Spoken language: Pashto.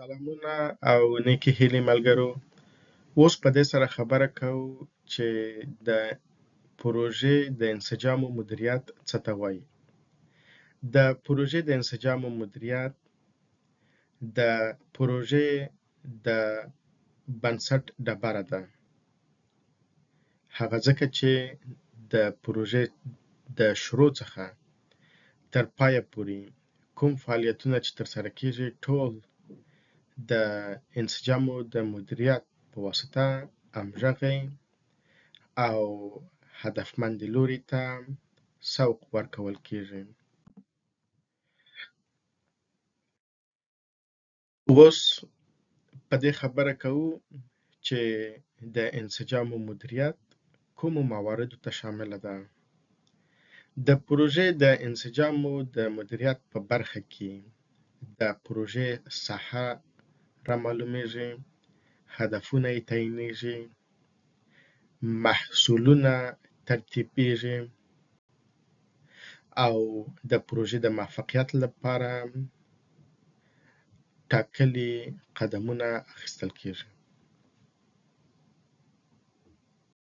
سلامونه او نیکې هیلې ملګرو. اوس په دې سره خبره کوو چې د پروژې د انسجامو مدیریت څه ته وایي. د پروژې د انسجامو مدیریت د پروژې د بنسټ ډبره ده. هغه ځکه چې د پروژې د شروع څخه تر پایه پورې کوم فعالیتونه چې ترسره کیږي ټول د انسجامو د مدیریت په واسطه همغږی او هدفمندې لوري ته سوق ورکول کیږي. اوس په دې خبره کوو چې د انسجامو مدیریت کومو مواردو ته شامله ده. د پروژې د انسجامو د مدیریت په برخه کې د پروژې ساحه رامعلومیږي، هدفونه یې تعیینیږي، محصولونه ترتیبیږي او د پروژې د موفقیت لپاره ټاکلي قدمونه اخیستل کیږي.